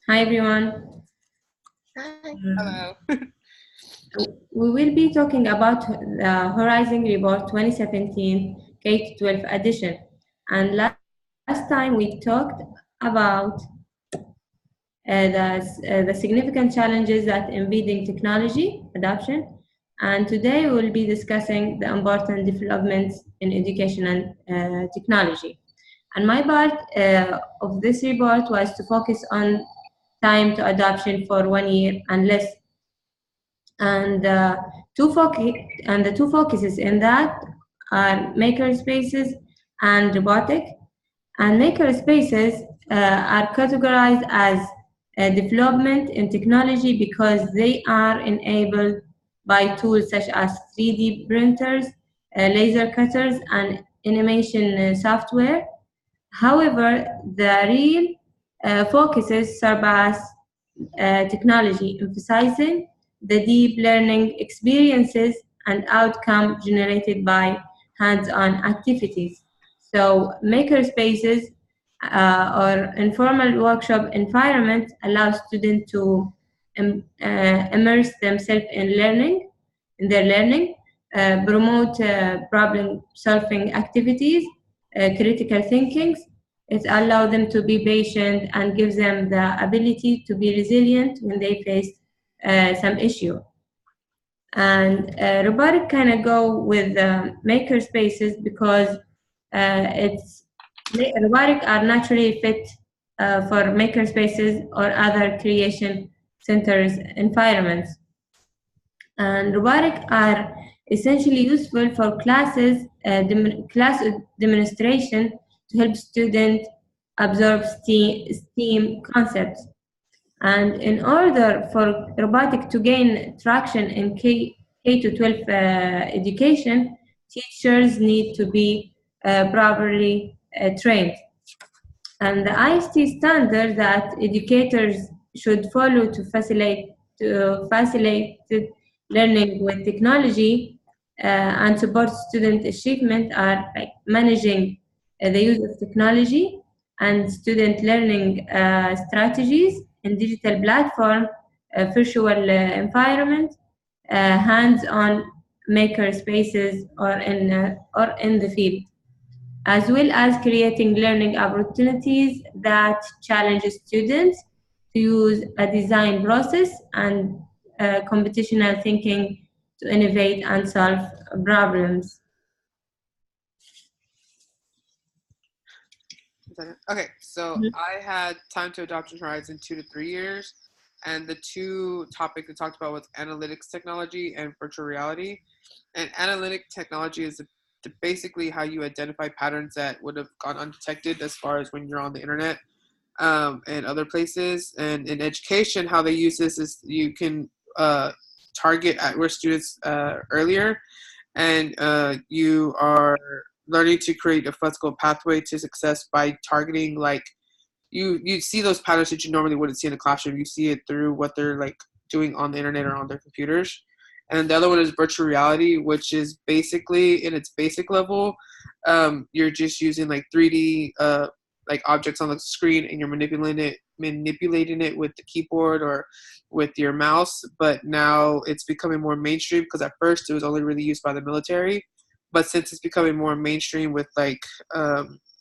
Hi everyone. Hi. Um, Hello. we will be talking about the Horizon Report 2017 K-12 edition. And last time we talked about the significant challenges that impeding technology adoption. And today we'll be discussing the important developments in education and technology. And my part of this report was to focus on time to adoption for 1 year and less, and the two focuses in that are maker spaces and robotic. And maker spaces are categorized as development in technology because they are enabled by tools such as 3D printers, laser cutters, and animation software. However, the real focuses surpass technology, emphasizing the deep learning experiences and outcome generated by hands-on activities. So, makerspaces or informal workshop environment allow students to immerse themselves in their learning, promote problem-solving activities, critical thinking. It allows them to be patient and gives them the ability to be resilient when they face some issue. And robotic kind of go with maker spaces because it's robotic are naturally fit for maker spaces or other creation centers environments. And robotic are essentially useful for class demonstration to help students absorb STEAM concepts. And in order for robotic to gain traction in K to 12 education, teachers need to be properly trained. And the IST standard that educators should follow to facilitate learning with technology and support student achievement are like managing the use of technology and student learning strategies in digital platform, virtual environment, hands-on maker spaces, or in the field, as well as creating learning opportunities that challenge students to use a design process and computational thinking to innovate and solve problems. Okay, so I had time to adoption horizon 2 to 3 years, and the two topics I talked about was analytics technology and virtual reality. And analytic technology is basically how you identify patterns that would have gone undetected as far as when you're on the internet and other places. And in education, how they use this is you can target at-risk students earlier, and you are learning to create a flexible pathway to success by targeting like you see those patterns that you normally wouldn't see in a classroom. You see it through what they're like doing on the internet or on their computers. And the other one is virtual reality, which is basically in its basic level, you're just using like 3D like objects on the screen, and you're manipulating it with the keyboard or with your mouse. But now it's becoming more mainstream because at first it was only really used by the military, but since it's becoming more mainstream with like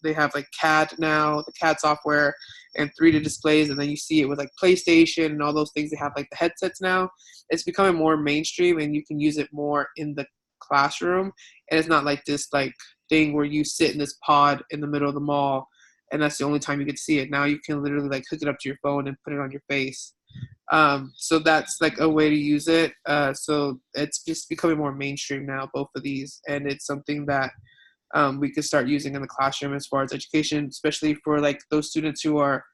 they have like CAD now, the CAD software, and 3D displays, and then you see it with like PlayStation and all those things. They have like the headsets now. It's becoming more mainstream, and you can use it more in the classroom. And it's not like this like thing where you sit in this pod in the middle of the mall, and that's the only time you get to see it. Now you can literally like hook it up to your phone and put it on your face. So that's like a way to use it. So it's just becoming more mainstream now, both of these, and it's something that we could start using in the classroom as far as education, especially for like those students who are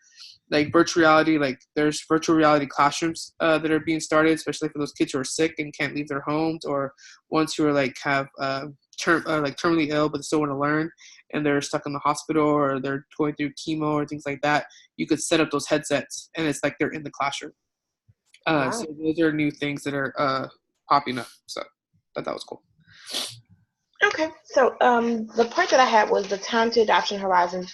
like virtual reality. Like there's virtual reality classrooms that are being started, especially for those kids who are sick and can't leave their homes, or ones who are like have like terminally ill but still want to learn, and they're stuck in the hospital or they're going through chemo or things like that. You could set up those headsets, and it's like they're in the classroom. So Wow. those are new things that are popping up. So that was cool. Okay. So the part that I had was the time to adoption horizon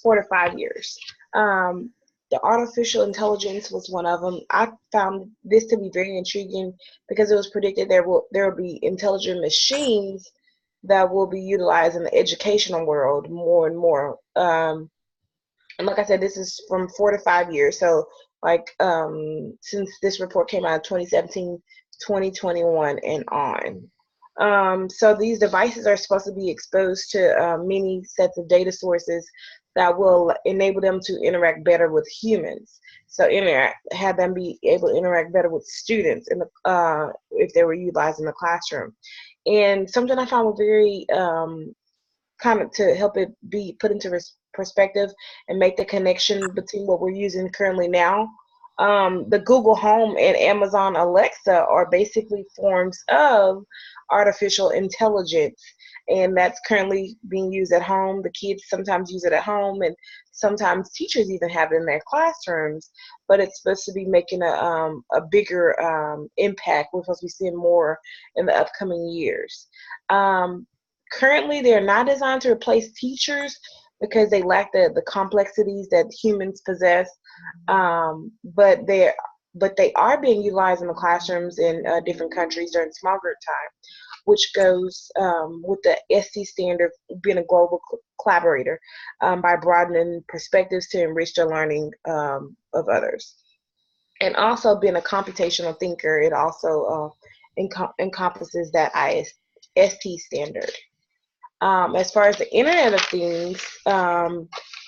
4 to 5 years. Um, the artificial intelligence was one of them. I found this to be very intriguing because it was predicted there will be intelligent machines that will be utilized in the educational world more and more. And like I said, this is from 4 to 5 years. So like since this report came out in 2017, 2021, and on. So these devices are supposed to be exposed to many sets of data sources that will enable them to interact better with humans. So have them be able to interact better with students in the, if they were utilized in the classroom. And something I found very kind of to help it be put into perspective and make the connection between what we're using currently now. The Google Home and Amazon Alexa are basically forms of artificial intelligence, and that's currently being used at home. The kids sometimes use it at home, and sometimes teachers even have it in their classrooms, but it's supposed to be making a bigger impact. We're supposed to be seeing more in the upcoming years. Currently, they're not designed to replace teachers because they lack the complexities that humans possess. But they are being utilized in the classrooms in different countries during small group time, which goes with the SC standard being a global collaborator by broadening perspectives to enrich the learning of others. And also being a computational thinker, it also encompasses that IST standard. As far as the Internet of Things,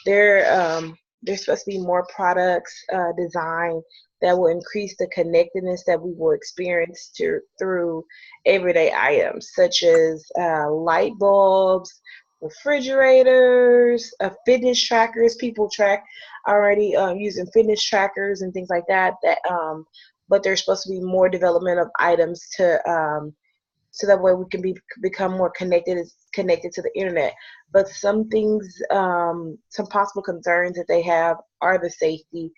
there's supposed to be more products designed that will increase the connectedness that we will experience through everyday items, such as light bulbs, refrigerators, fitness trackers. People track already using fitness trackers and things like that. But there's supposed to be more development of items so that way we can become more connected to the internet. But some things, some possible concerns that they have are the safety,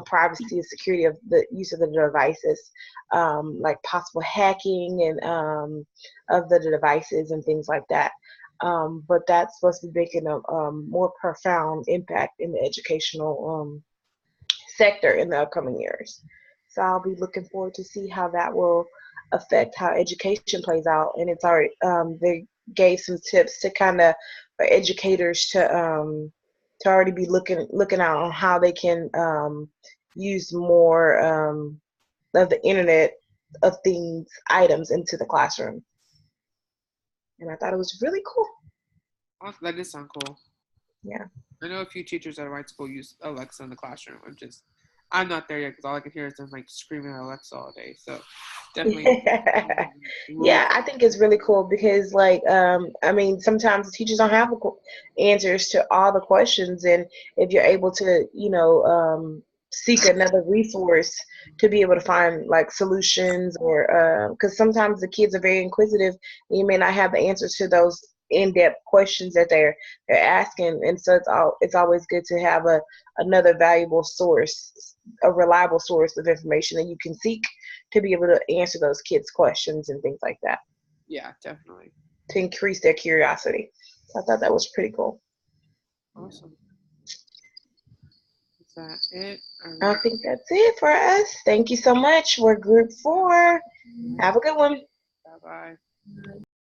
privacy, and security of the use of the devices, like possible hacking and of the devices and things like that. But that's supposed to be making a more profound impact in the educational sector in the upcoming years. So I'll be looking forward to see how that will affect how education plays out. And it's already they gave some tips to kind of for educators to already be looking out on how they can use more of the Internet of Things items into the classroom. And I thought it was really cool. Oh, that does sound cool. Yeah. I know a few teachers at my school use Alexa in the classroom. I'm not there yet because all I can hear is them like screaming at Alexa all day. So definitely. Yeah, I think it's really cool because I mean, sometimes the teachers don't have answers to all the questions, and if you're able to, seek another resource to be able to find like solutions, or because sometimes the kids are very inquisitive and you may not have the answers to those in-depth questions that they're asking, and so it's always good to have another valuable source, a reliable source of information that you can seek to be able to answer those kids' questions and things like that. Yeah, definitely. To increase their curiosity. So I thought that was pretty cool. Awesome. Is that it? I think that's it for us. Thank you so much. We're group 4. Have a good one. Bye-bye.